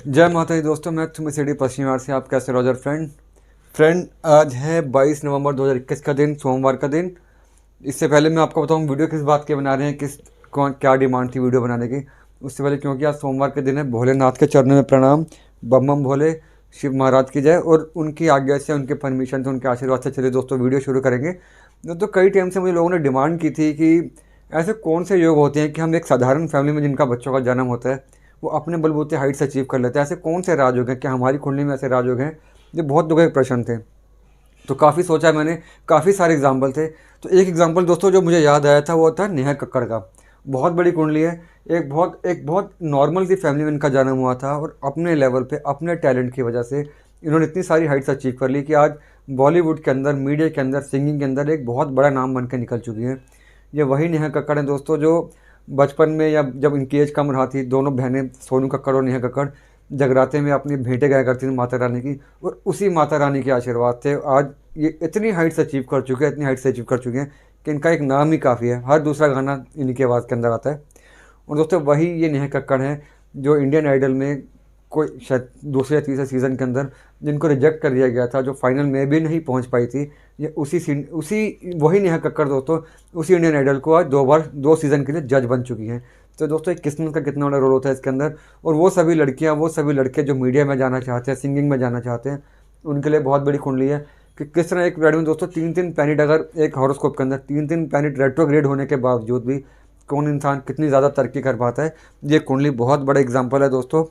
जय माता दी दोस्तों, मैं तुम्हें सीढ़ी पश्चिम से। आप कैसे रोजर फ्रेंड आज है 22 नवंबर 2021 का दिन, सोमवार का दिन। इससे पहले मैं आपको बताऊं वीडियो किस बात के बना रहे हैं, कौन क्या डिमांड थी वीडियो बनाने की। उससे पहले क्योंकि आज सोमवार के दिन है, भोलेनाथ के चरणों में प्रणाम। बम बम भोले, शिव महाराज की जय। और उनकी आज्ञा से, उनके परमिशन से, उनके आशीर्वाद से चलिए दोस्तों वीडियो शुरू करेंगे। तो कई टाइम से मुझे लोगों ने डिमांड की थी कि ऐसे कौन से योग होते हैं कि हम एक साधारण फैमिली में जिनका बच्चों का जन्म होता है वो अपने बलबूते हाइट्स अचीव कर लेते हैं। ऐसे कौन से राजयोग हैं, क्या हमारी कुंडली में ऐसे राजयोग हैं? ये बहुत दुखद प्रश्न थे। तो काफ़ी सोचा मैंने, काफ़ी सारे एग्जाम्पल थे। तो एक एग्जाम्पल दोस्तों जो मुझे याद आया था वो था नेहा कक्कड़ का। बहुत बड़ी कुंडली है, एक बहुत नॉर्मल सी फैमिली में इनका जन्म हुआ था और अपने लेवल पे, अपने टैलेंट की वजह से इन्होंने इतनी सारी हाइट्स अचीव कर ली कि आज बॉलीवुड के अंदर, मीडिया के अंदर, सिंगिंग के अंदर एक बहुत बड़ा नाम बन के निकल चुकी हैं। ये वही नेहा कक्कड़ हैं दोस्तों जो बचपन में या जब इनकी एज कम रहा थी, दोनों बहनें सोनू कक्कड़ और नेहा कक्कड़ जगराते में अपनी भेंटें गाया करती थी माता रानी की, और उसी माता रानी के आशीर्वाद से आज ये इतनी हाइट्स अचीव कर चुके हैं, इतनी हाइट्स अचीव कर चुके हैं कि इनका एक नाम ही काफ़ी है। हर दूसरा गाना इनकी आवाज़ के अंदर आता है। और दोस्तों वही ये नेहा कक्कड़ हैं जो इंडियन आइडल में कोई शायद दूसरे या तीसरे सीज़न के अंदर जिनको रिजेक्ट कर दिया गया था, जो फाइनल में भी नहीं पहुंच पाई थी। ये उसी वही नेहा कक्कड़ दोस्तों उसी इंडियन आइडल को आज 2 सीज़न के लिए जज बन चुकी हैं। तो दोस्तों एक किस्मत का कितना बड़ा रोल होता है इसके अंदर। और वो सभी लड़कियां, वो सभी लड़के जो मीडिया में जाना चाहते हैं, सिंगिंग में जाना चाहते हैं, उनके लिए बहुत बड़ी कुंडली है कि किस तरह एक में दोस्तों 3-3 प्लैनेट, अगर एक हॉरोस्कोप के अंदर 3-3 प्लैनेट रेट्रोग्रेड होने के बावजूद भी कौन इंसान कितनी ज़्यादा तरक्की कर पाता है। ये कुंडली बहुत बड़ा एग्जाम्पल है दोस्तों।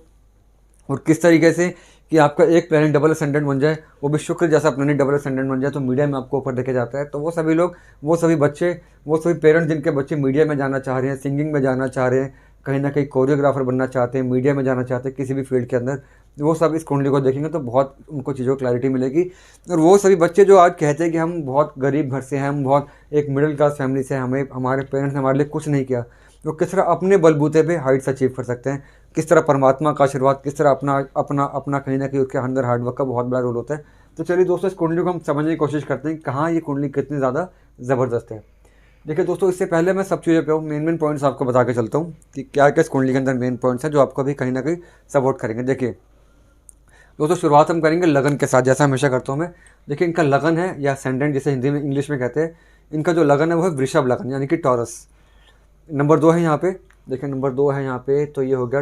और किस तरीके से कि आपका एक प्लैनेट डबल असेंडेंट बन जाए, वो भी शुक्र जैसा प्लैनेट डबल असेंडेंट बन जाए, तो मीडिया में आपको ऊपर देखे जाता है। तो वो सभी लोग, वो सभी बच्चे, वो सभी पेरेंट्स जिनके बच्चे मीडिया में जाना चाह रहे हैं, सिंगिंग में जाना चाह रहे हैं, कहीं ना कहीं कोरियोग्राफर बनना चाहते हैं, मीडिया में जाना चाहते हैं किसी भी फील्ड के अंदर, वो सब इस कुंडली को देखेंगे तो बहुत उनको चीज़ों को क्लैरिटी मिलेगी। और वो सभी बच्चे जो आज कहते हैं कि हम बहुत गरीब घर से हैं, हम बहुत एक मिडिल क्लास फैमिली से हैं, हमें हमारे पेरेंट्स ने हमारे लिए कुछ नहीं किया, वो किस तरह अपने बलबूते पे हाइट्स अचीव कर सकते हैं, किस तरह परमात्मा का आशीर्वाद, किस तरह अपना अपना अपना कहीं ना कहीं उसके अंदर हार्डवर्क का बहुत बड़ा रोल होता है। तो चलिए दोस्तों इस कुंडली को हम समझने की कोशिश करते हैं कहाँ ये कुंडली कितनी ज़्यादा ज़बरदस्त है। देखिए दोस्तों, इससे पहले मैं सब चीज़ों पे मेन पॉइंट्स आपको बता के चलता हूँ कि क्या क्या इस कुंडली के अंदर मेन पॉइंट्स हैं जो आपको भी कहीं ना कहीं सपोर्ट करेंगे। देखिए दोस्तों, शुरुआत हम करेंगे लगन के साथ, जैसा हमेशा करता हूँ मैं। देखिए इनका लगन है या सेंडेंट जिसे हिंदी में, इंग्लिश में कहते हैं, इनका जो लगन है वो है वृषभ लगन यानी कि टॉरस। नंबर 2 है यहाँ पे, देखिए नंबर 2 है यहाँ पे, तो ये हो गया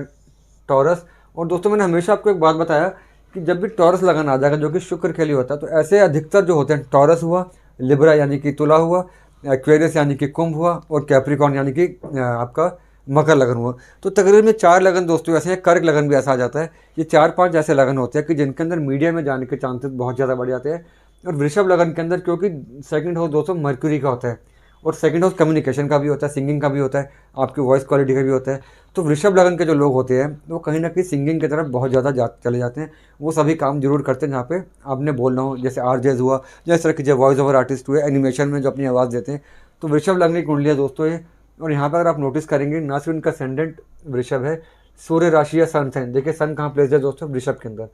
टॉरस। और दोस्तों मैंने हमेशा आपको एक बात बताया कि जब भी टॉरस लगन आ जाएगा जो कि शुक्र के लिए होता है, तो ऐसे अधिकतर जो होते हैं, टॉरस हुआ, लिब्रा यानी कि तुला हुआ, एक्वेरियस यानी कि कुंभ हुआ, और कैप्रिकॉर्न यानी कि आपका मकर लगन हुआ। तो तकरीबन 4 लगन दोस्तों ऐसे हैं, कर्क लगन भी ऐसा आ जाता है। ये 4-5 ऐसे लगन होते हैं कि जिनके अंदर मीडिया में जाने के चांसेस बहुत ज़्यादा बढ़ जाते हैं। और वृषभ लगन के अंदर क्योंकि सेकंड हाउस दोस्तों मर्क्यूरी का होता है, और सेकंड हाउस कम्युनिकेशन का भी होता है, सिंगिंग का भी होता है, आपकी वॉइस क्वालिटी का भी होता है। तो वृषभ लगन के जो लोग होते हैं वो कहीं ना कहीं सिंगिंग की तरफ बहुत ज़्यादा चले जाते हैं। वो सभी काम जरूर करते हैं जहाँ पे आपने बोलना हो, जैसे आरजेज हुआ, या इस तरह के जो वॉइस ओवर आर्टिस्ट हुए, एनिमेशन में जो अपनी आवाज़ देते हैं। तो वृषभ लगन की कुंडली है दोस्तों ये। और यहाँ पर अगर आप नोटिस करेंगे, ना सिर्फ इनका सेंडेंट वृषभ है, सूर्य राशि या सन साइन, देखिए सन कहाँ प्लेस है दोस्तों, वृषभ के अंदर।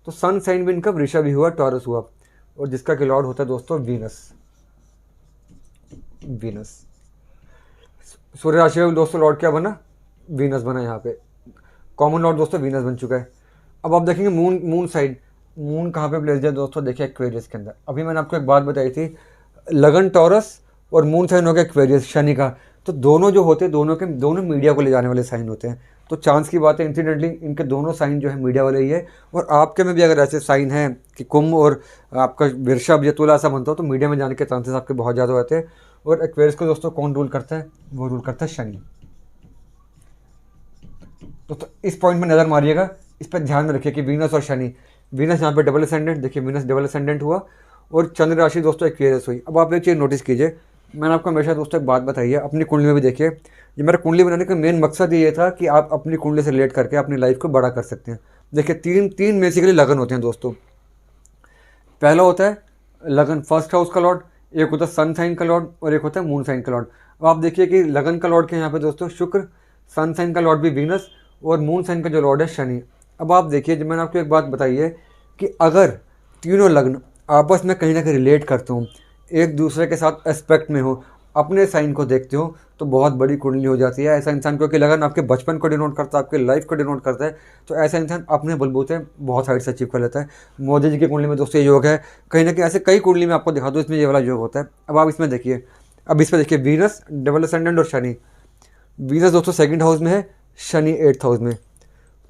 तो सन साइन भी इनका वृषभ ही हुआ, टॉरस हुआ, और जिसका कि लॉर्ड होता है दोस्तों वीनस। वीनस सूर्य राशि में दोस्तों लॉर्ड क्या बना, वीनस बना। यहाँ पे कॉमन लॉर्ड दोस्तों वीनस बन चुका है। अब आप देखेंगे मून साइड, मून कहाँ पे प्लेस है दोस्तों, देखिए एक्वेरियस के अंदर। अभी मैंने आपको एक बात बताई थी, लगन टॉरस और मून साइन हो गया एक्वेरियस, शनि का। तो दोनों जो होते हैं, दोनों मीडिया को ले जाने वाले साइन होते हैं। तो चांस की बात है, इंसिडेंटली इनके दोनों साइन जो है मीडिया वाले ही है। और आपके में भी अगर ऐसे साइन है कि कुंभ और आपका वृषभ या तुला ऐसा बनता हो, तो मीडिया में जाने के चांसेस आपके बहुत ज़्यादा होते हैं। और एक्वेरियस को दोस्तों कौन रूल करता है, वो रूल करता है शनि। तो इस पॉइंट में नज़र मारिएगा, इस पर ध्यान में रखिए कि वीनस और शनि, वीनस यहाँ पे डबल असेंडेंट, देखिए वीनस डबल असेंडेंट हुआ, और चंद्र राशि दोस्तों एक्वेरियस हुई। अब आप एक चीज़ नोटिस कीजिए, मैंने आपको हमेशा दोस्तों एक बात बताई है, अपनी कुंडली में भी देखिए। ये मेरा कुंडली बनाने का मेन मकसद ये था कि आप अपनी कुंडली से रिलेट करके अपनी लाइफ को बड़ा कर सकते हैं। देखिए तीन बेसिकली लगन होते हैं दोस्तों। पहला होता है लगन फर्स्ट हाउस का लॉर्ड, एक होता है सन साइन का लॉर्ड, और एक होता है मून साइन का लॉर्ड। अब आप देखिए कि लगन का लॉर्ड के यहाँ पे दोस्तों शुक्र, सन साइन का लॉर्ड भी वीनस, और मून साइन का जो लॉर्ड है शनि। अब आप देखिए, जब मैंने आपको एक बात बताई है कि अगर तीनों लग्न आपस में कहीं ना कहीं रिलेट करते हो, एक दूसरे के साथ एस्पेक्ट में हो, अपने साइन को देखते हो तो बहुत बड़ी कुंडली हो जाती है। ऐसा इंसान, क्योंकि लगन आपके बचपन को डिनोट करता है, आपके लाइफ को डिनोट करता है, तो ऐसा इंसान अपने बलबूते बहुत हाइट्स अचीव कर लेता है। मोदी जी की कुंडली में दोस्तों ये योग है, कहीं ना कहीं ऐसे कई कुंडली में आपको दिखा दो इसमें ये वाला योग होता है। अब आप इसमें देखिए, अब इसमें देखिए वीनस डबल असेंडेंट और शनि। वीनस दोस्तों सेकंड हाउस में है, शनि 8th हाउस में।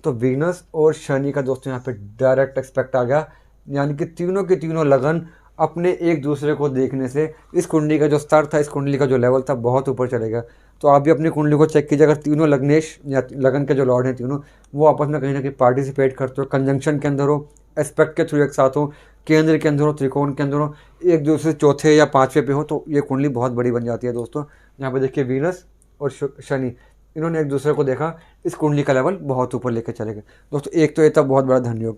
तो वीनस और शनि का दोस्तों यहाँ पे डायरेक्ट एक्सपेक्ट आ गया, यानी कि तीनों के तीनों लगन अपने एक दूसरे को देखने से इस कुंडली का जो स्तर था, इस कुंडली का जो लेवल था, बहुत ऊपर चलेगा। तो आप भी अपनी कुंडली को चेक कीजिए, अगर तीनों लग्नेश या लगन के जो लॉर्ड हैं तीनों, वो आपस में कहीं ना कहीं पार्टिसिपेट करते हो, कंजंक्शन के अंदर हो, एस्पेक्ट के थ्रू एक साथ हो, केंद्र के अंदर हो, त्रिकोण के अंदर हो, एक दूसरे से चौथे या पाँचवें पे हो, तो ये कुंडली बहुत बड़ी बन जाती है दोस्तों। यहाँ पे देखिए वीनस और शनि, इन्होंने एक दूसरे को देखा, इस कुंडली का लेवल बहुत ऊपर लेकर चले गए दोस्तों। एक तो ये था बहुत बड़ा धनयोग।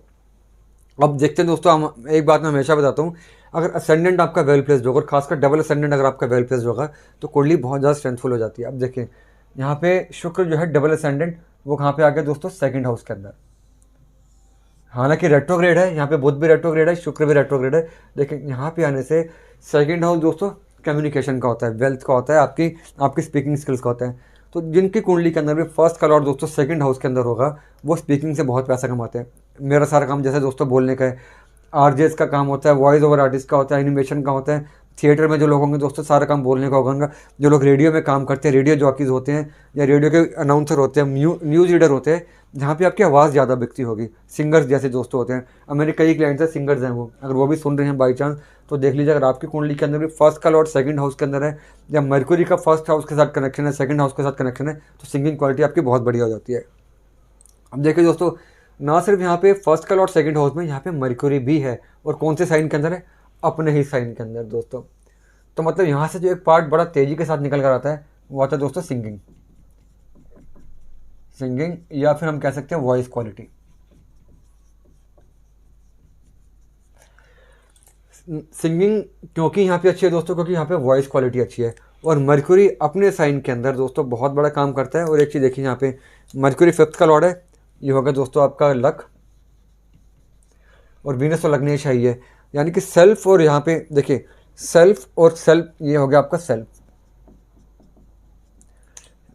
अब देखते हैं दोस्तों, हम एक बात मैं हमेशा बताता हूँ, अगर असेंडेंट आपका वेल प्लेस्ड होगा और खासकर डबल असेंडेंट अगर आपका वेल प्लेस्ड होगा तो कुंडली बहुत ज़्यादा स्ट्रेंथफुल हो जाती है। अब देखिए यहाँ पे शुक्र जो है डबल असेंडेंट, वो कहाँ पे आ गया दोस्तों, सेकंड हाउस के अंदर। हालांकि रेट्रोग्रेड है, यहाँ पे बुध भी रेट्रोग्रेड है, शुक्र भी रेट्रोग्रेड है, लेकिन यहाँ पे आने से सेकंड हाउस दोस्तों कम्युनिकेशन का होता है, वेल्थ का होता है, आपकी स्पीकिंग स्किल्स का होता है। तो जिनकी कुंडली के अंदर भी फर्स्ट का लॉर्ड दोस्तों सेकंड हाउस के अंदर होगा, वो स्पीकिंग से बहुत पैसा कमाते हैं। मेरा सारा काम जैसे दोस्तों बोलने का है, आरजेएस का काम होता है, वॉइस ओवर आर्टिस्ट का होता है, एनिमेशन का होता है, थिएटर में जो लोग होंगे दोस्तों सारा काम बोलने का होगा। जो लोग रेडियो में काम करते हैं, रेडियो जॉकीज होते हैं या रेडियो के अनाउंसर होते हैं, न्यूज़ रीडर होते हैं, जहाँ पे आपकी आवाज़ ज़्यादा बिकती होगी, सिंगर्स जैसे दोस्तों होते हैं। अब मेरे कई क्लाइंट्स हैं, सिंगर्स हैं, वो अगर वो भी सुन रहे हैं बाई चांस, तो देख लीजिए, अगर आपकी कुंडली के अंदर भी फर्स्ट का लॉर्ड सेकंड हाउस के अंदर है, या मरकुरी का फर्स्ट हाउस के साथ कनेक्शन है, सेकंड हाउस के साथ कनेक्शन है, तो सिंगिंग क्वालिटी आपकी बहुत बढ़िया हो जाती है। अब देखिए दोस्तों, ना सिर्फ यहाँ पे फर्स्ट का लॉर्ड सेकंड हाउस में, यहाँ पे मरकुरी भी है, और कौन से साइन के अंदर है, अपने ही साइन के अंदर दोस्तों। तो मतलब यहाँ से जो एक पार्ट बड़ा तेजी के साथ निकल कर आता है, वो आता है दोस्तों सिंगिंग, या फिर हम कह सकते हैं वॉइस क्वालिटी। सिंगिंग क्योंकि यहाँ पे अच्छी है दोस्तों, क्योंकि यहाँ पे वॉइस क्वालिटी अच्छी है, और मरकुरी अपने साइन के अंदर दोस्तों बहुत बड़ा काम करता है। और एक चीज़ देखिए, यहाँ पे मरकुरी 5th का लॉर्ड है, ये होगा दोस्तों आपका लक, और वीनस और लग्नेश है ये, यानी कि सेल्फ। और यहाँ पे देखिए सेल्फ और सेल्फ, ये हो गया आपका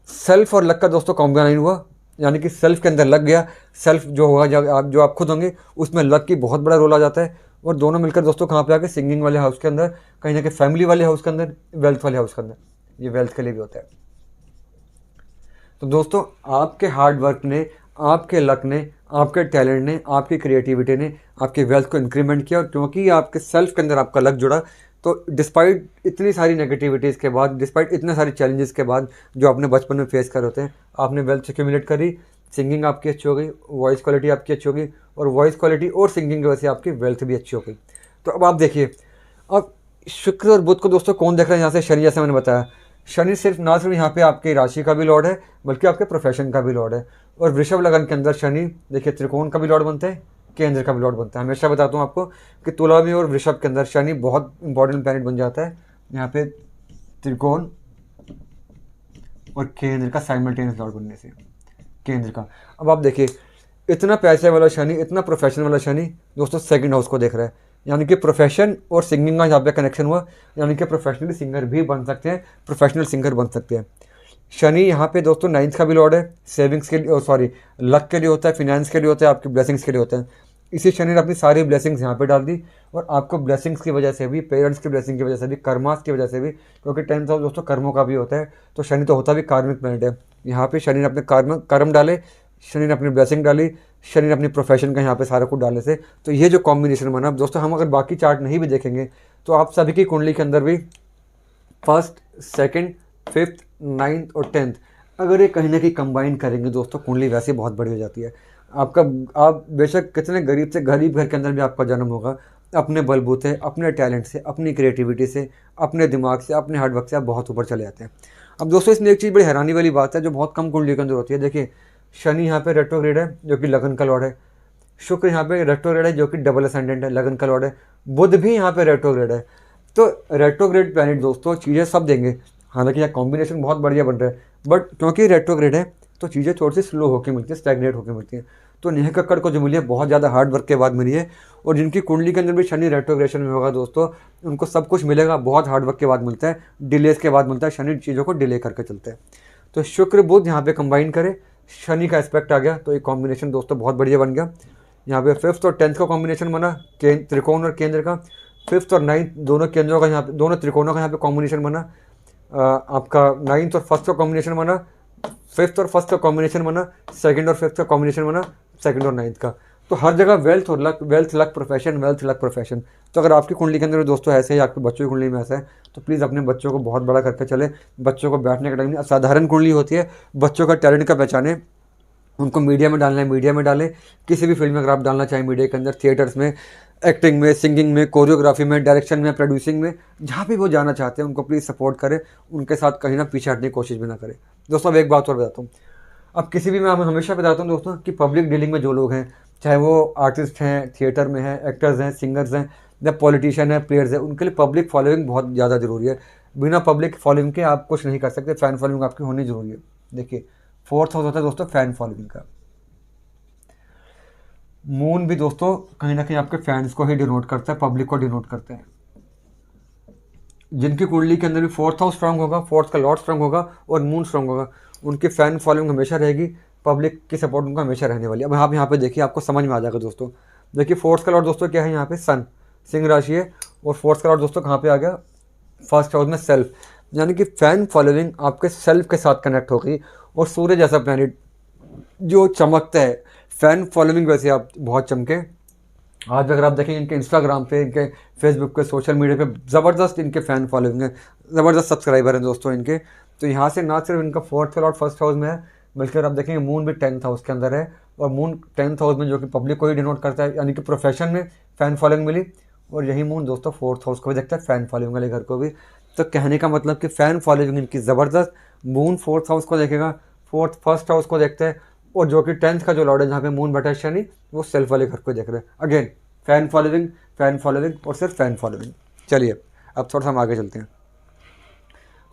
सेल्फ और लक का दोस्तों कॉम्बिनेशन हुआ, यानी कि सेल्फ के अंदर लग गया। सेल्फ जो होगा, जो आप खुद होंगे, उसमें लक की बहुत बड़ा रोल आ जाता है, और दोनों मिलकर दोस्तों कहाँ पे आके सिंगिंग वाले हाउस के अंदर, कहीं ना कहीं फैमिली वाले हाउस के अंदर, वेल्थ वाले हाउस के अंदर, ये वेल्थ के लिए भी होता है। तो दोस्तों आपके हार्ड वर्क ने, आपके लक ने, आपके टैलेंट ने, आपकी क्रिएटिविटी ने आपके वेल्थ को इंक्रीमेंट किया, और क्योंकि आपके सेल्फ के अंदर आपका लक जुड़ा, तो डिस्पाइट इतनी सारी नेगेटिविटीज़ के बाद, डिस्पाइट इतने सारे चैलेंजेस के बाद जो आपने बचपन में फेस कर होते हैं, आपने वेल्थ एक्यूमुलेट करी, सिंगिंग आपकी अच्छी हो गई, वॉइस क्वालिटी आपकी अच्छी हो गई, और वॉइस क्वालिटी और सिंगिंग की वजह से आपकी वेल्थ भी अच्छी हो गई। तो अब आप देखिए, अब शुक्र और बुध को दोस्तों कौन देख रहा है यहाँ से, शनि, जैसे मैंने बताया। शनि सिर्फ ना सिर्फ यहाँ पे आपकी राशि का भी लॉर्ड है, बल्कि आपके प्रोफेशन का भी लॉर्ड है। और वृषभ लगन के अंदर शनि देखिए त्रिकोण का भी लॉर्ड बनता है, केंद्र का भी लॉर्ड बनता है। हमेशा बताता हूँ आपको कि तुला में और वृषभ के अंदर शनि बहुत इंपॉर्टेंट प्लैनेट बन जाता है, यहाँ पे त्रिकोण और केंद्र का साइमल्टेनियस लॉर्ड बनने से, केंद्र का। अब आप देखिए, इतना पैसे वाला शनि, इतना प्रोफेशन वाला शनि दोस्तों सेकंड हाउस को देख रहा है, यानी कि प्रोफेशन और सिंगिंग का यहाँ पे कनेक्शन हुआ, यानी कि प्रोफेशनली सिंगर भी बन सकते हैं, प्रोफेशनल सिंगर बन सकते हैं। शनि यहाँ पे दोस्तों 9th का भी लॉर्ड है, सेविंग्स के लिए, सॉरी लक के लिए होता है, फिनेंस के लिए होता है, आपकी ब्लेसिंग्स के लिए होता है। इसी शनि ने अपनी सारी ब्लेसिंग्स यहाँ पे डाल दी, और आपको ब्लेसिंग्स की वजह से भी, पेरेंट्स की ब्लेसिंग की वजह से भी, कर्मास की वजह से भी, क्योंकि 10th हाउस दोस्तों कर्मों का भी होता है, तो शनि तो होता भी कार्मिक प्लैनेट है। यहाँ पे शनि ने अपने कर्म डाले, शनि ने अपनी ब्लेसिंग डाली, शनि ने अपनी प्रोफेशन का यहाँ पे सारा कुछ डालने से, तो ये जो कॉम्बिनेशन बना दोस्तों, हम अगर बाकी चार्ट नहीं भी देखेंगे तो आप सभी की कुंडली के अंदर भी 1st, 2nd, 5th, 9th और 10th अगर ये कहीं ना कहीं कंबाइन करेंगे दोस्तों, कुंडली वैसे बहुत बड़ी हो जाती है। आप बेशक कितने गरीब से गरीब घर के अंदर भी आपका जन्म होगा, अपने बलबूते, अपने टैलेंट से, अपनी क्रिएटिविटी से, अपने दिमाग से, अपने हार्डवर्क से आप बहुत ऊपर चले जाते हैं। अब दोस्तों इसमें एक चीज़ बड़ी हैरानी वाली बात है जो बहुत कम कुंडली के अंदर होती है। देखिए शनि यहाँ पे रेट्रोग्रेड है जो कि लगन का लॉर्ड है, शुक्र यहाँ पे रेट्रोग्रेड है जो कि डबल असेंडेंट है, लगन का लॉर्ड है, बुध भी यहाँ पे रेट्रोग्रेड है। तो रेट्रोग्रेड प्लैनेट दोस्तों चीज़ें सब देंगे, हालांकि यह कॉम्बिनेशन बहुत बढ़िया बन रहा है, बट क्योंकि रेट्रोग्रेड है तो चीज़ें थोड़ी सी स्लो होकर मिलती है, स्टैग्नेट होकर मिलती हैं। तो नेहा कक्कड़ को जो मिली है बहुत ज़्यादा हार्ड वर्क के बाद मिली है। और जिनकी कुंडली के अंदर भी शनि रेट्रोग्रेशन में होगा दोस्तों, उनको सब कुछ मिलेगा बहुत हार्ड वर्क के बाद मिलता है, डिलेस के बाद मिलता है। शनि चीज़ों को डिले करके चलते हैं। तो शुक्र बुध यहाँ पे कंबाइन करे, शनि का एस्पेक्ट आ गया, तो एक कॉम्बिनेशन दोस्तों बहुत बढ़िया बन गया। यहाँ पे 5th और 10th का कॉम्बिनेशन बना, त्रिकोण और केंद्र का। 5th और 9th दोनों केंद्रों का यहाँ पे, दोनों त्रिकोणों का यहाँ पे कॉम्बिनेशन बना। आपका 9th और 1st का कॉम्बिनेशन बना, 5th और 1st का कॉम्बिनेशन बना, 2nd और 5th का कॉम्बिनेशन बना, 2nd और 9th का। तो हर जगह वेल्थ और luck, wealth luck profession, wealth luck profession. तो अगर आपकी कुंडली के अंदर दोस्तों ऐसे ही, आपके बच्चों की कुंडली में ऐसा है, तो प्लीज़ अपने बच्चों को बहुत बड़ा करके चले। बच्चों को बैठने का टाइम नहीं, साधारण कुंडली होती है, बच्चों का टैलेंट का पहचाने, उनको मीडिया में डालना है मीडिया में डालें। किसी भी फील्ड में अगर आप डालना चाहें मीडिया के अंदर, थिएटर्स में, एक्टिंग में, सिंगिंग में, कोरियोग्राफी में, डायरेक्शन में, प्रोड्यूसिंग में, जहाँ भी वो जाना चाहते हैं उनको प्लीज़ सपोर्ट करें, उनके साथ कहीं ना पीछे हटने की कोशिश भी ना करें। दोस्तों अब एक बात और बताता हूँ, अब किसी भी, मैं हमेशा बताता हूँ दोस्तों कि पब्लिक डीलिंग में जो लोग हैं, चाहे वो आर्टिस्ट हैं, थिएटर में हैं, एक्टर्स हैं, सिंगर्स हैं, या पॉलिटिशियन है, प्लेयर्स हैं, उनके लिए पब्लिक फॉलोइंग बहुत ज़्यादा ज़रूरी है। बिना पब्लिक फॉलोइंग के आप कुछ नहीं कर सकते। फ़ैन फॉलोइंग आपकी होनी ज़रूरी है। देखिए 4th हाउस होता है दोस्तों फ़ैन फॉलोइंग का। मून भी दोस्तों कहीं ना कहीं आपके फैंस को ही डिनोट करता है, पब्लिक को डिनोट करता है। जिनकी कुंडली के अंदर भी 4th हाउस स्ट्रांग होगा, 4th का लॉर्ड स्ट्रांग होगा और मून स्ट्रांग होगा, उनकी फ़ैन फॉलोइंग हमेशा रहेगी, पब्लिक की सपोर्ट उनका हमेशा रहने वाली है। अब आप यहाँ पे देखिए, आपको समझ में आ जाएगा दोस्तों। देखिए 4th का लॉर्ड दोस्तों क्या है, यहाँ पे सन, सिंह राशि है, और 4th का लॉर्ड दोस्तों कहाँ पे आ गया, 1st हाउस में सेल्फ, यानी कि फ़ैन फॉलोइंग आपके सेल्फ के साथ कनेक्ट हो गई। और सूर्य जैसा प्लैनेट जो चमकता है, फ़ैन फॉलोइंग वैसे आप बहुत चमके। आज अगर आप देखें इनके इंस्टाग्राम पे, इनके फेसबुक पे, सोशल मीडिया पे ज़बरदस्त इनके फ़ैन फॉलोइंग है, ज़बरदस्त सब्सक्राइबर हैं दोस्तों इनके। तो यहाँ से ना सिर्फ इनका 4th लॉर्ड 1st हाउस में है, बल्कि आप देखेंगे मून भी 10th हाउस के अंदर है, और मून 10th हाउस में जो कि पब्लिक को ही डिनोट करता है, यानी कि प्रोफेशन में फ़ैन फॉलोइंग मिली। और यही मून दोस्तों 4th हाउस को भी देखता है, फ़ैन फॉलोइंग वाले घर को भी। तो कहने का मतलब कि फ़ैन फॉलोइंग इनकी ज़बरदस्त। मून 4th हाउस को देखेगा, 1st हाउस को देखते हैं, और जो कि 10th का जो लॉर्ड है जहाँ पे मून बैठा है शनि, वो सेल्फ वाले घर को देख रहे हैं। Again fan following, fan following और सिर्फ फ़ैन फॉलोइंग। चलिए अब थोड़ा सा हम आगे चलते हैं।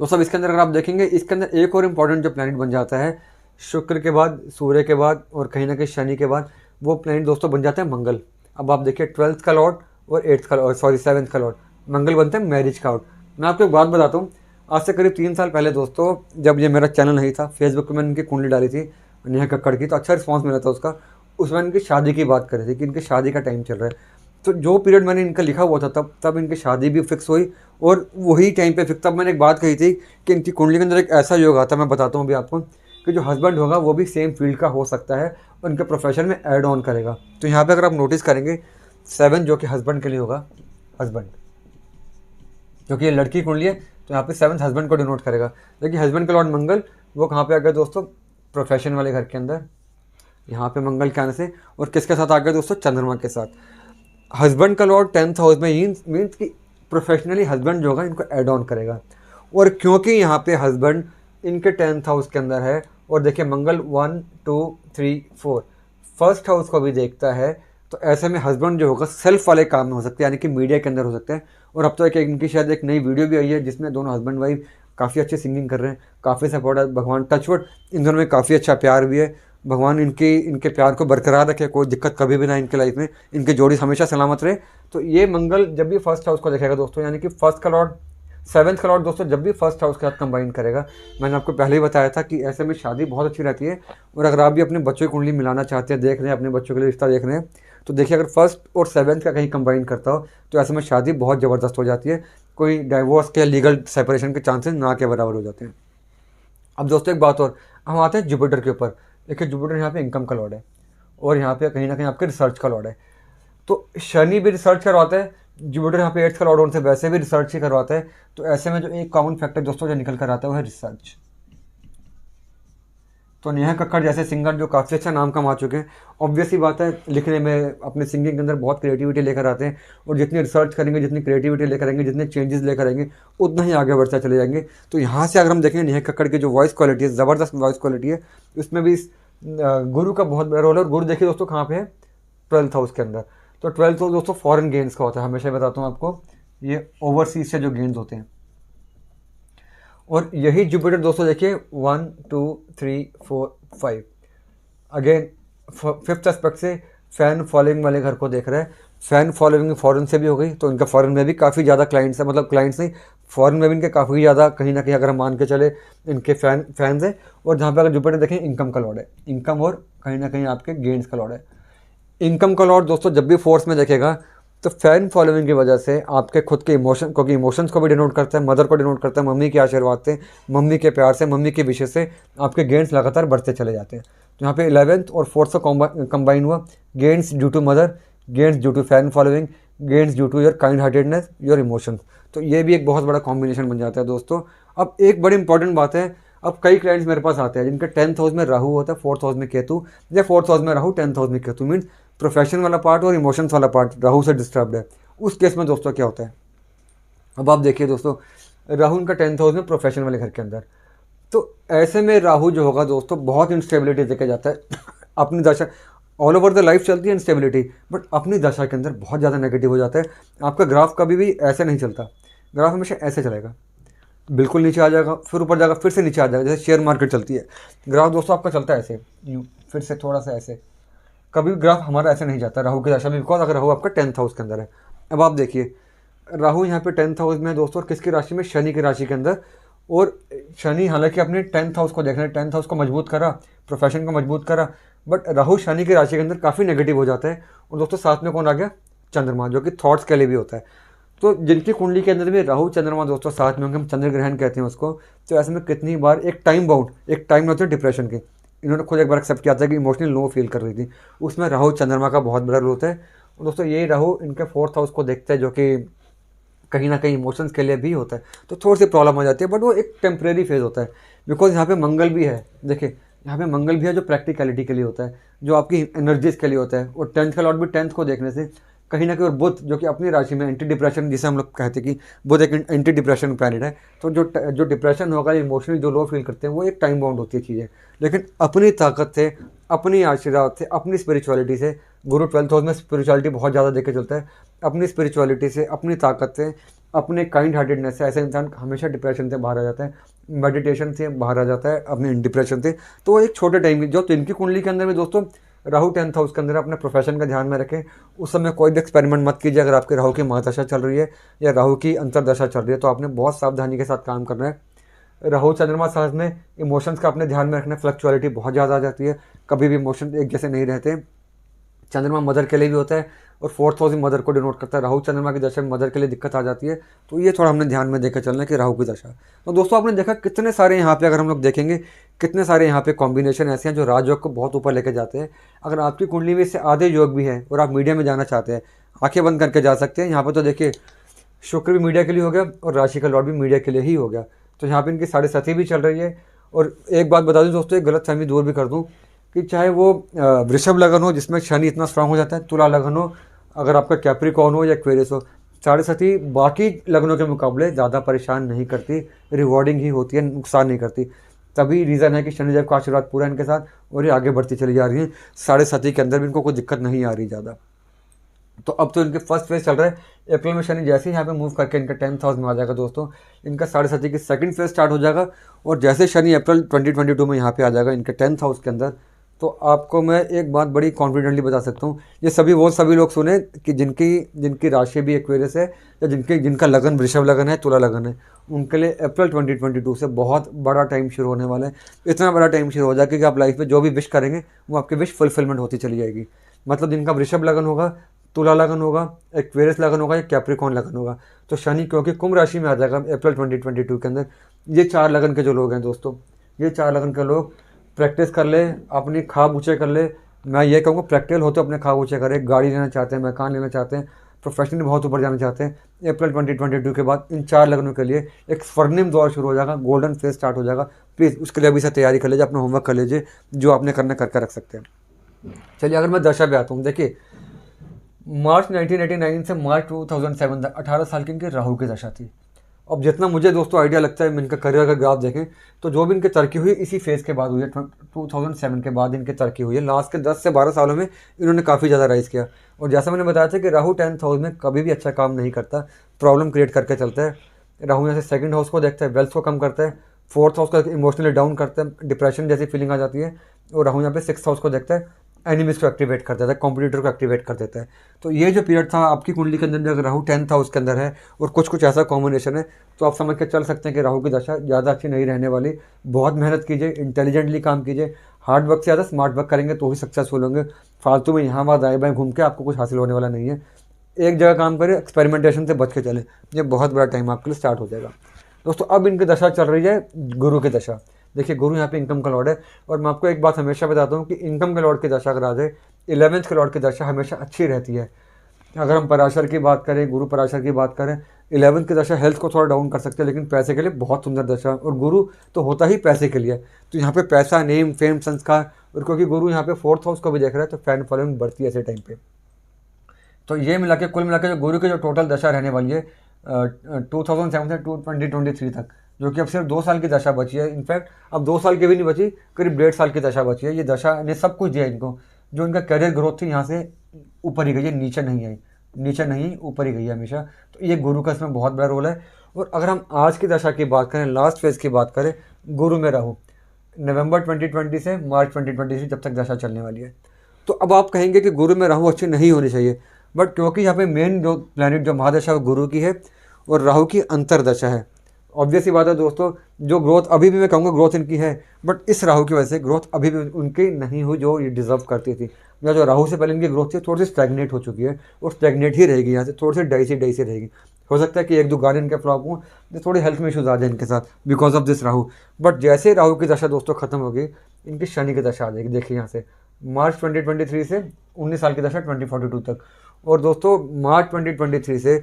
तो सब इसके अंदर अगर आप देखेंगे, इसके अंदर एक और इम्पॉर्टेंट जो प्लैनेट बन जाता है, शुक्र के बाद, सूर्य के बाद और कहीं ना कहीं शनि के बाद, वो प्लैनेट दोस्तों बन जाता है मंगल। अब आप देखिए 12th का लॉर्ड और 8th का, सॉरी 7th का लॉर्ड, मंगल बनते हैं मैरिज का लॉर्ड। मैं आपको एक बात बताता हूँ, आज से करीब 3 साल पहले दोस्तों, जब ये मेरा चैनल नहीं था, फेसबुक पर मैंने इनकी कुंडली डाली थी नेहा कक्कड़ की, तो अच्छा रिस्पॉन्स मिला था उसका। उसमें इनकी शादी की बात कर रही थी कि इनकी शादी का टाइम चल रहा है। तो जो पीरियड मैंने इनका लिखा हुआ था, तब इनकी शादी भी फिक्स हुई, और वही टाइम पे फिक्स। तब मैंने एक बात कही थी कि इनकी कुंडली के अंदर एक ऐसा योग आता है, मैं बताता हूँ अभी आपको, कि जो हस्बैंड होगा वो भी सेम फील्ड का हो सकता है, और उनके प्रोफेशन में ऐड ऑन करेगा। तो यहाँ पे अगर आप नोटिस करेंगे 7 जो कि हस्बैंड के लिए होगा, हस्बैंड, क्योंकि ये लड़की कुंडली है, तो यहाँ पे 7th हस्बैंड को डिनोट करेगा। देखिए हस्बैंड का लॉर्ड मंगल, वो कहाँ पे आ गया दोस्तों, प्रोफेशन वाले घर के अंदर, यहाँ पे मंगल के आने से। और किसके साथ आ गया दोस्तों, चंद्रमा के साथ। हस्बैंड का लॉर्ड 10th हाउस में मीन्स कि प्रोफेशनली हस्बैंड जो होगा इनको एड ऑन करेगा। और क्योंकि यहाँ पे हस्बैंड इनके 10th हाउस के अंदर है, और देखिए मंगल 1 2 3 4 1st हाउस को भी देखता है, तो ऐसे में हस्बैंड जो होगा सेल्फ वाले काम में हो सकते हैं, यानी कि मीडिया के अंदर हो सकते हैं। और अब तो इनकी शायद एक नई वीडियो भी आई है जिसमें दोनों हस्बैंड वाइफ काफ़ी अच्छी सिंगिंग कर रहे हैं, काफ़ी सपोर्ट है। भगवान टचवुड इन दोनों में काफ़ी अच्छा प्यार भी है, भगवान इनके प्यार को बरकरार रखे, कोई दिक्कत कभी भी ना इनके लाइफ में, इनके जोड़ी हमेशा सलामत रहे। तो ये मंगल जब भी 1st हाउस को देखेगा दोस्तों, यानी कि 1st का लॉर्ड 7th का लॉर्ड दोस्तों जब भी 1st हाउस के साथ कंबाइन करेगा, मैंने आपको पहले ही बताया था कि ऐसे में शादी बहुत अच्छी रहती है। और अगर आप भी अपने बच्चों की कुंडली मिलाना चाहते हैं, देख रहे हैं अपने बच्चों के लिए रिश्ता देख रहे हैं, तो देखिए अगर 1st और 7th का कहीं कंबाइन करता हो, तो ऐसे में शादी बहुत ज़बरदस्त हो जाती है, कोई डाइवोर्स के लीगल सेपरेशन के चांसेस ना के बराबर हो जाते हैं। अब दोस्तों एक बात और, हम आते हैं जुपिटर के ऊपर। देखिए जुपिटर यहाँ पे इनकम का लॉर्ड है, और यहाँ पे कहीं ना कहीं आपके रिसर्च का लॉर्ड है। तो शनि भी रिसर्च करवाता है, जुपिटर यहाँ पे 8th का लॉर्ड होने से वैसे भी रिसर्च ही करवाता है। तो ऐसे में जो एक कॉमन फैक्टर दोस्तों जो निकल कर आता है वो है रिसर्च। तो नेहा कक्कड़ जैसे सिंगर जो काफ़ी अच्छा नाम कमा चुके हैं, ऑब्वियसली बात है लिखने में, अपने सिंगिंग के अंदर बहुत क्रिएटिविटी लेकर आते हैं, और जितनी रिसर्च करेंगे, जितनी क्रिएटिविटी लेकर आएंगे, जितने चेंजेस लेकर आएंगे, उतना ही आगे बढ़ते चले जाएंगे। तो यहाँ से अगर हम देखें नेहा कक्कड़ की जो वॉइस क्वालिटी है, ज़बरदस्त वॉइस क्वालिटी है, उसमें भी गुरु का बहुत बड़ा रोल है। और गुरु देखिए दोस्तों कहाँ पे है, 12th हाउस के अंदर। तो 12th हाउस दोस्तों फॉरेन गेन्स का होता है, हमेशा बताता हूँ आपको, ये ओवरसीज से जो गेन्स होते हैं। और यही जुपिटर दोस्तों देखिए 1 2 3 4 5 अगेन फिफ्थ एस्पेक्ट से फ़ैन फॉलोइंग वाले घर को देख रहा है। फ़ैन फॉलोइंग फॉरेन से भी हो गई, तो इनका फॉरेन में भी काफ़ी ज़्यादा क्लाइंट्स है, मतलब क्लाइंट्स नहीं, फॉरेन में भी इनके काफ़ी ज़्यादा कहीं ना कहीं अगर हम मान के चले इनके फैंस हैं। और जहाँ पे अगर जुपिटर देखें इनकम का लॉर्ड है, इनकम और कहीं ना कहीं आपके गेंस का लॉर्ड है। इनकम का लॉर्ड दोस्तों जब भी फोर्स में देखेगा तो फैन फॉलोइंग की वजह से आपके खुद के इमोशन, क्योंकि इमोशंस को भी डिनोट करता है, मदर को डिनोट करता है, मम्मी के आशीर्वाद से, मम्मी के प्यार से, मम्मी के विशेष से आपके गेंस लगातार बढ़ते चले जाते हैं। तो यहाँ पे 11th और 4th का कंबाइन हुआ, gains due to mother, gains due to fan following, gains due to your kind heartedness, your emotions. तो ये भी एक बहुत बड़ा कॉम्बिनेशन बन जाता है दोस्तों। अब एक बड़ी इंपॉर्टेंट बात है, अब कई क्लाइंट्स मेरे पास आते हैं जिनके 10th हाउस में राहु होता है, 4th हाउस में केतु, या 4th हाउस में राहु 10th हाउस में केतु, मीन्स प्रोफेशन वाला पार्ट और इमोशंस वाला पार्ट राहु से डिस्टर्ब्ड है। उस केस में दोस्तों क्या होता है, अब आप देखिए दोस्तों, राहु उनका 10th हाउस में प्रोफेशन वाले घर के अंदर, तो ऐसे में राहु जो होगा दोस्तों बहुत इंस्टेबिलिटी देके जाता है अपनी दशा, ऑल ओवर द लाइफ चलती है इंस्टेबिलिटी, बट अपनी दशा के अंदर बहुत ज़्यादा नेगेटिव हो जाता है। आपका ग्राफ कभी भी ऐसे नहीं चलता, ग्राफ हमेशा ऐसे चलेगा, बिल्कुल नीचे आ जाएगा, फिर ऊपर जाएगा, फिर से नीचे आ जाएगा, जैसे शेयर मार्केट चलती है। ग्राफ दोस्तों आपका चलता है ऐसे, यूँ फिर से थोड़ा सा ऐसे, कभी ग्राफ हमारा ऐसे नहीं जाता राहु की दशा में, बिकॉज अगर राहु आपका 10th हाउस के अंदर है। अब आप देखिए राहु यहाँ पे 10th हाउस में है दोस्तों, और किसकी राशि में, शनि की राशि के अंदर। और शनि हालांकि अपने 10th हाउस को देख रहे हैं, 10th हाउस को मजबूत करा, प्रोफेशन को मजबूत करा, बट राहु शनि की राशि के अंदर काफ़ी नेगेटिव हो जाता है। और दोस्तों साथ में कौन आ गया, चंद्रमा, जो कि थॉट्स के लिए भी होता है। तो जिनकी कुंडली के अंदर भी राहु चंद्रमा दोस्तों साथ में होंगे, हम चंद्र ग्रहण कहते हैं उसको, तो ऐसे में कितनी बार एक टाइम बाउंड, एक टाइम होता है डिप्रेशन के, इन्होंने खुद एक बार एक्सेप्ट किया था कि इमोशनल लो फील कर रही थी, उसमें राहु चंद्रमा का बहुत बड़ा रोल होता है। और दोस्तों यही राहु इनके 4th हाउस को देखते हैं, जो कि कहीं ना कहीं इमोशंस के लिए भी होता है, तो थोड़ी सी प्रॉब्लम हो जाती है, बट वो एक टेम्परेरी फेज होता है। बिकॉज यहाँ पे मंगल भी है, देखिए यहाँ पे मंगल भी है जो प्रैक्टिकलिटी के लिए होता है, जो आपकी एनर्जीज के लिए होता है। और 10th का लॉर्ड भी 10th को देखने से कहीं ना कहीं, और बुध जो कि अपनी राशि में एंटी डिप्रेशन, जिसे हम लोग कहते हैं कि बुध एक एंटी डिप्रेशन प्लैनेट है, तो जो डिप्रेशन होगा, इमोशनली जो लो फील करते हैं, वो एक टाइम बाउंड होती है चीज़ें। लेकिन अपनी ताकत से, अपनी आशीर्वाद से, अपनी स्पिरिचुअलिटी से, गुरु 12th हाउस में स्पिरिचुअलिटी बहुत ज़्यादा देखे चलता है, अपनी स्पिरिचुअलिटी से, अपनी ताकत से, अपने काइंड हार्टेडनेस से ऐसा इंसान हमेशा डिप्रेशन से बाहर आ जाता है, मेडिटेशन से बाहर आ जाता है, अपने डिप्रेशन से। तो वो एक छोटे टाइम की, जो इनकी कुंडली के अंदर में दोस्तों राहु 10th हाउस के अंदर, अपने प्रोफेशन का ध्यान में रखें। उस समय कोई भी एक्सपेरिमेंट मत कीजिए, अगर आपके राहु की महादशा चल रही है या राहु की अंतरदशा चल रही है, तो आपने बहुत सावधानी के साथ काम करना है। राहु चंद्रमा साथ में इमोशंस का अपने ध्यान में रखना, फ्लक्चुअलिटी बहुत ज़्यादा आ जाती है, कभी भी इमोशन एक जैसे नहीं रहते। चंद्रमा मदर के लिए भी होता है, और 4th हाउस मदर को डिनोट करता है। राहु चंद्रमा की दशा में मदर के लिए दिक्कत आ जाती है, तो ये थोड़ा हमने ध्यान में देकर चलना है कि राहु की दशा। तो दोस्तों आपने देखा कितने सारे यहाँ पे, अगर हम लोग देखेंगे कितने सारे यहाँ पे कॉम्बिनेशन ऐसे हैं जो राजयोग को बहुत ऊपर लेके जाते हैं। अगर आपकी कुंडली में इससे आधे योग भी है और आप मीडिया में जाना चाहते हैं, आंखें बंद करके जा सकते हैं। यहाँ पर तो देखिए शुक्र भी मीडिया के लिए हो गया और राशि का लॉर्ड भी मीडिया के लिए ही हो गया, तो यहाँ पे इनकी 7.5 भी चल रही है। और एक बात बता दूँ दोस्तों, एक गलत फहमी दूर भी कर दूँ कि चाहे वो वृषभ लगन हो जिसमें शनि इतना स्ट्रांग हो जाता है, तुला लगन हो, अगर आपका कैप्रिकॉर्न हो या एक्वेरियस हो, 7.5 बाकी लगनों के मुकाबले ज़्यादा परेशान नहीं करती, रिवॉर्डिंग ही होती है, नुकसान नहीं करती। तभी रीज़न है कि शनिदेव का आशीर्वाद पूरा इनके साथ, और ये आगे बढ़ती चली जा रही है। 7.5 के अंदर भी इनको कोई दिक्कत नहीं आ रही ज़्यादा। तो अब तो इनके फर्स्ट फेज चल रहा है, अप्रैल में शनि जैसे ही यहाँ पे मूव करके इनका 10th हाउस में आ जाएगा दोस्तों, इनका 7.5 की सेकंड फेज स्टार्ट हो जाएगा। और जैसे शनि अप्रैल 2022 में यहाँ पे आ जाएगा इनके 10th हाउस के अंदर, तो आपको मैं एक बात बड़ी कॉन्फिडेंटली बता सकता हूँ, ये सभी लोग सुने कि जिनकी राशि भी एक्वेरियस है, या जिनका लगन वृषभ लगन है, तुला लगन है, उनके लिए अप्रैल 2022 से बहुत बड़ा टाइम शुरू होने वाला है। इतना बड़ा टाइम शुरू हो जाएगा कि आप लाइफ में जो भी विश करेंगे वो आपकी विश फुलफिलमेंट होती चली जाएगी। मतलब जिनका वृषभ लगन होगा, तुला लगन होगा, एक्वेरियस लगन होगा या कैप्रिकॉर्न लगन होगा, तो शनि क्योंकि कुंभ राशि में आ जाएगा अप्रैल 2022 के अंदर, ये 4 लगन के जो लोग हैं दोस्तों, ये 4 लगन के लोग प्रैक्टिस कर ले, अपनी ख्वाब ऊँचे कर ले। मैं ये कहूँगा प्रैक्टिकल होते अपने ख्वाब ऊँचे करें, गाड़ी लेना चाहते हैं, मकान लेना चाहते हैं, प्रोफेशनली बहुत ऊपर जाना चाहते हैं, अप्रैल 2022 के बाद इन 4 लगनों के लिए एक स्वर्णिम दौर शुरू हो जाएगा, गोल्डन फेज स्टार्ट हो जाएगा। प्लीज़ उसके लिए अभी से तैयारी कर लीजिए, अपना होमवर्क कर लीजिए, जो आपने करना करके रख सकते हैं। चलिए अगर मैं दशा पे आता हूँ, देखिए मार्च 1989 से मार्च 2007 तक 18 साल की इनकी राहु की दशा थी। अब जितना मुझे दोस्तों आइडिया लगता है, इनका करियर का ग्राफ देखें तो जो भी इनकी तरक्की हुई इसी फेज़ के बाद हुई है, 2007 के बाद इनकी तरक्की हुई है। लास्ट के 10 से 12 सालों में इन्होंने काफ़ी ज़्यादा राइज किया। और जैसा मैंने बताया था कि राहु 10th हाउस में कभी भी अच्छा काम नहीं करता, प्रॉब्लम क्रिएट करके चलता है। राहु यहाँ से सेकंड हाउस को देखता है, वेल्थ को कम करता है, 4th हाउस को इमोशनली डाउन करता है, डिप्रेशन जैसी फीलिंग आ जाती है। और राहु यहाँ पे 6th हाउस को देखता है, एनिमीज को एक्टिवेट कर देता है, कॉम्पिटिटर को एक्टिवेट कर देता है। तो ये जो पीरियड था आपकी कुंडली के अंदर भी अगर राहु 10th हाउस के अंदर है और कुछ कुछ ऐसा कॉम्बिनेशन है, तो आप समझ के चल सकते हैं कि राहु की दशा ज़्यादा अच्छी नहीं रहने वाली। बहुत मेहनत कीजिए, इंटेलिजेंटली काम कीजिए, हार्ड वर्क से ज़्यादा स्मार्ट वर्क करेंगे तो ही सक्सेसफुल होंगे। फालतू में यहाँ वहाँ दाएँ बाएँ घूम के आपको कुछ हासिल होने वाला नहीं है। एक जगह काम करें, एक्सपेरिमेंटेशन से बच के चलें, ये बहुत बड़ा टाइम आपके लिए स्टार्ट हो जाएगा। दोस्तों अब इनकी दशा चल रही है गुरु की दशा। देखिए गुरु यहाँ पे इनकम का लॉर्ड है, और मैं आपको एक बात हमेशा बताता हूँ कि इनकम के लॉर्ड की दशा अगर आ जाए, 11th के लॉर्ड की दशा हमेशा अच्छी रहती है। अगर हम पराशर की बात करें, गुरु पराशर की बात करें, 11th की दशा हेल्थ को थोड़ा डाउन कर सकते हैं, लेकिन पैसे के लिए बहुत सुंदर दशा, और गुरु तो होता ही पैसे के लिए। तो यहाँ पे पैसा, नेम, फेम, संस्कार, और क्योंकि गुरु यहाँ पे 4th हाउस को भी देख रहा है तो फैन फॉलोइंग बढ़ती है ऐसे टाइम पे। तो ये मिला के कुल मिला के जो गुरु की जो टोटल दशा रहने वाली है 2007 से 2023 तक, जो कि अब सिर्फ 2 साल की दशा बची है। इनफैक्ट अब 2 साल की भी नहीं बची, करीब 1.5 साल की दशा बची है। ये दशा ने सब कुछ दिया इनको। जो इनका करियर ग्रोथ थी यहाँ से ऊपर ही गई है, नीचे नहीं आई, नीचे नहीं ऊपर ही गई है हमेशा। तो ये गुरु का इसमें बहुत बड़ा रोल है। और अगर हम आज की दशा की बात करें, लास्ट फेज की बात करें, गुरु में राहु नवंबर 2020 से मार्च 2023 जब तक दशा चलने वाली है। तो अब आप कहेंगे कि गुरु में राहु अच्छी नहीं होनी चाहिए, बट क्योंकि यहाँ पे मेन जो प्लैनेट जो महादशा वो गुरु की है और राहु की अंतरदशा है। ऑब्वियस ही बात है दोस्तों, जो ग्रोथ अभी भी मैं कहूँगा ग्रोथ इनकी है, बट इस राहु की वजह से ग्रोथ अभी भी उनकी नहीं हुई जो ये डिजर्व करती थी। या जो राहु से पहले इनकी ग्रोथ थी थोड़ी सी स्टैग्नेट हो चुकी है, और स्टैग्नेट ही रहेगी यहाँ से, थोड़ी सी डाइसी रहेगी। हो सकता है कि 1-2 गाने इनके फ्लॉप हों, तो थोड़े हेल्थ में इशूज़ आ जाए इनके साथ because of this Rahu. But जैसे राहु की दशा दोस्तों खत्म होगी, इनकी शनि की दशा आ जाएगी। देखिए यहाँ से मार्च 2023 से 19 साल की दशा 2042 तक। और दोस्तों मार्च 2023 से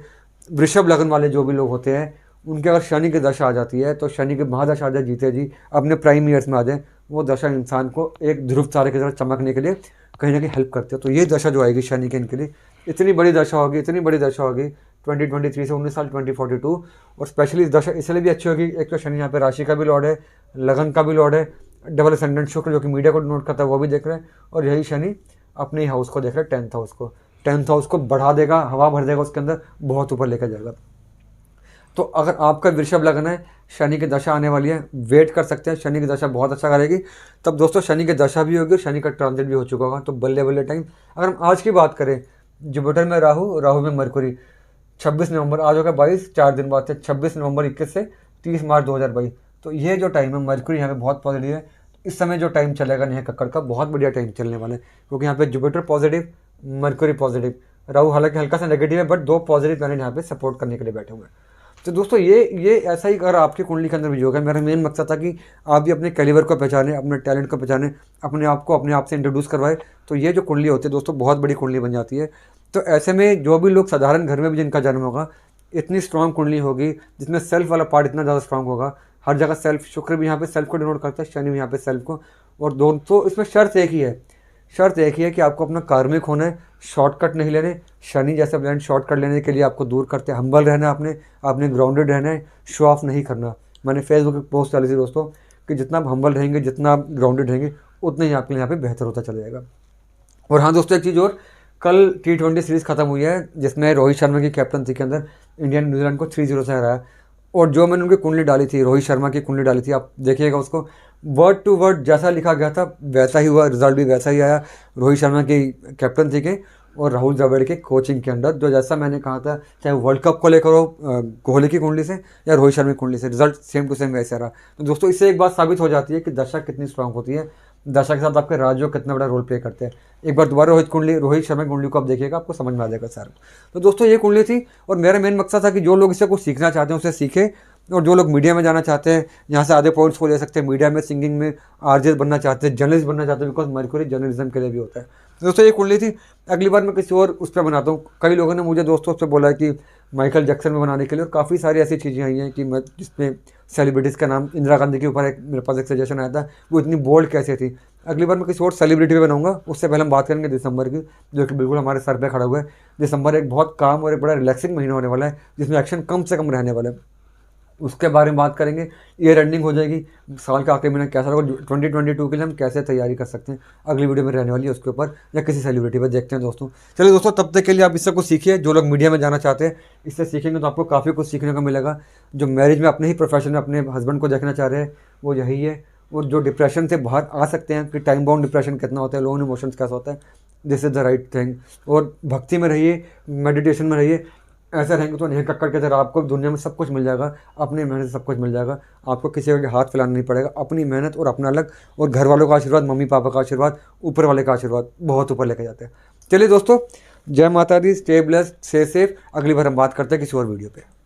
वृषभ लगन वाले जो भी लोग होते हैं, उनके अगर शनि की दशा आ जाती है, तो शनि की महादशा आ जाए, जीते जी अपने प्राइम ईयर्स में आ जाए, वो दशा इंसान को एक ध्रुव तारे की तरह चमकने के लिए कहीं ना कहीं हेल्प करती है। तो ये दशा जो आएगी शनि के इनके लिए इतनी बड़ी दशा होगी, इतनी बड़ी दशा होगी 2023 से 19 साल 2042। और स्पेशली इस दशा इसलिए भी अच्छी होगी, एक तो शनि यहाँ पे राशि का भी लॉर्ड है, लगन का भी लॉर्ड है, डबल असेंडेंट शुक्र जो कि मीडिया को डिनोट करता है वो भी देख रहे हैं, और यही शनि अपने ही हाउस को देख रहे हैं, 10th हाउस को। 10th हाउस को बढ़ा देगा, हवा भर देगा उसके अंदर, बहुत ऊपर लेकर जाएगा। तो अगर आपका वृषभ लगन है, शनि की दशा आने वाली है, वेट कर सकते हैं, शनि की दशा बहुत अच्छा करेगी। तब दोस्तों शनि की दशा भी होगी, शनि का ट्रांजिट भी हो चुका होगा, तो बल्ले बल्ले टाइम। अगर हम आज की बात करें, जुपिटर में राहु, राहु में मरकुरी, 26 नवंबर, आज होगा 22, 4 दिन बाद से 26 नवंबर 21 से 30 मार्च 2022। तो ये जो टाइम है मरकुरी यहाँ पे बहुत पॉजिटिव है। इस समय जो टाइम चलेगा नेहा कक्कड़ का, बहुत बढ़िया टाइम चलने वाला है, क्योंकि यहाँ पे Jupiter positive, Mercury positive, Rahu हालांकि हल्का सा नेगेटिव है, बट 2 पॉजिटिव प्लैनेट यहाँ पे सपोर्ट करने के लिए बैठे हुए हैं। तो दोस्तों ये ऐसा ही अगर आपकी कुंडली के अंदर भी होगा। मेरा मेन मकसद था कि आप भी अपने कैलिबर को पहचानें, अपने टैलेंट को पहचानें, अपने आप को अपने आप से इंट्रोड्यूस करवाए। तो ये जो कुंडली होती है दोस्तों, बहुत बड़ी कुंडली बन जाती है। तो ऐसे में जो भी लोग साधारण घर में भी जिनका जन्म होगा, इतनी स्ट्रांग कुंडली होगी जिसमें सेल्फ वाला पार्ट इतना ज़्यादा स्ट्रांग होगा। हर जगह सेल्फ, शुक्र भी यहाँ पे सेल्फ को डिनोट करता है, शनि भी यहाँ पे सेल्फ को। और दोस्तों इसमें शर्त एक ही है, शर्त एक ही है कि आपको अपना कार्मिक होना है, शॉर्टकट नहीं लेने। शनि जैसे ब्लैंड शॉर्टकट लेने के लिए आपको दूर करते हैं। हम्बल रहना है, आपने ग्राउंडेड रहना है, शो ऑफ नहीं करना। मैंने फेसबुक पर पोस्ट डाली थी दोस्तों कि जितना आप हम्बल रहेंगे, जितना आप ग्राउंडेड रहेंगे, उतना ही आपके लिए यहाँ पे बेहतर होता चला जाएगा। और हाँ दोस्तों एक चीज़ और, कल T20 सीरीज़ खत्म हुई है जिसमें रोहित शर्मा की कैप्टनसी के अंदर इंडिया ने न्यूजीलैंड को 3-0 से हराया। और जो मैंने उनकी कुंडली डाली थी, रोहित शर्मा की कुंडली डाली थी, आप देखिएगा उसको, वर्ड टू वर्ड जैसा लिखा गया था वैसा ही हुआ, रिजल्ट भी वैसा ही आया। रोहित शर्मा की कैप्टनसी के और राहुल द्रविड़ के कोचिंग के अंडर, जो जैसा मैंने कहा था, चाहे वर्ल्ड कप को लेकर हो कोहली की कुंडली से या रोहित शर्मा की कुंडली से, रिजल्ट सेम टू सेम वैसे रहा। तो दोस्तों इससे एक बात साबित हो जाती है कि दशा कितनी स्ट्रांग होती है, दशा के साथ आपके राज्यों कितना बड़ा रोल प्ले करते हैं। एक बार दोबारा रोहित शर्मा की कुंडली को आप देखिएगा, आपको समझ में आ जाएगा सर। तो दोस्तों ये कुंडली थी, और मेरा मेन मकसद था कि जो लोग इससे कुछ सीखना चाहते हैं उसे सीखें, और जो लोग मीडिया में जाना चाहते हैं यहाँ से आधे पॉइंट्स को ले सकते हैं। मीडिया में, सिंगिंग में, आरजे बनना चाहते हैं, जर्नलिस्ट बनना चाहते हैं, बिकॉज मरकुरी जर्नलिज्म के लिए भी होता है। दोस्तों ये कुंडली थी, अगली बार मैं किसी और उस पर बनाता हूँ। कई लोगों ने मुझे दोस्तों से बोला है कि माइकल जैक्सन में बनाने के लिए, और काफ़ी सारी ऐसी चीज़ें आई हैं कि मैं जिसमें सेलिब्रिटीज़ का नाम, इंदिरा गांधी के ऊपर एक मेरे पास एक सजेशन आया था, वो इतनी बोल्ड कैसे थी। अगली बार मैं किसी और सेलिब्रिटी पे बनाऊंगा। उससे पहले हम बात करेंगे दिसंबर की, जो कि बिल्कुल हमारे सर पे खड़ा हुआ है। दिसंबर एक बहुत काम और एक बड़ा रिलैक्सिंग महीना होने वाला है, जिसमें एक्शन कम से कम रहने वाला है। उसके बारे में बात करेंगे। ईयर एंडिंग हो जाएगी, साल का आखिरी महीना कैसा होगा, 2022 के लिए हम कैसे तैयारी कर सकते हैं, अगली वीडियो में रहने वाली है उसके ऊपर, या किसी सेलिब्रिटी पर देखते हैं दोस्तों। चलिए दोस्तों, तब तक के लिए आप इससे कुछ सीखिए। जो लोग मीडिया में जाना चाहते हैं इससे सीखेंगे तो आपको काफ़ी कुछ सीखने को मिलेगा। जो मैरिज में अपने ही प्रोफेशन में अपने हस्बैंड को देखना चाह रहे हैं वो यही है, और जो डिप्रेशन से बाहर आ सकते हैं कि टाइम बाउंड डिप्रेशन कितना होता है, लोन इमोशंस कैसा होता है, this is the right thing. और भक्ति में रहिए, मेडिटेशन में रहिए। ऐसा रहेंगे तो नहीं कक्कड़ के तरह आपको दुनिया में सब कुछ मिल जाएगा, अपनी मेहनत से सब कुछ मिल जाएगा, आपको किसी के हाथ फैलाना नहीं पड़ेगा। अपनी मेहनत और अपना अलग, और घर वालों का आशीर्वाद, मम्मी पापा का आशीर्वाद, ऊपर वाले का आशीर्वाद बहुत ऊपर लेके जाते हैं। चलिए दोस्तों, जय माता दी, स्टे ब्लेस्ड, स्टे सेफ। अगली बार हम बात करते हैं किसी और वीडियो पे।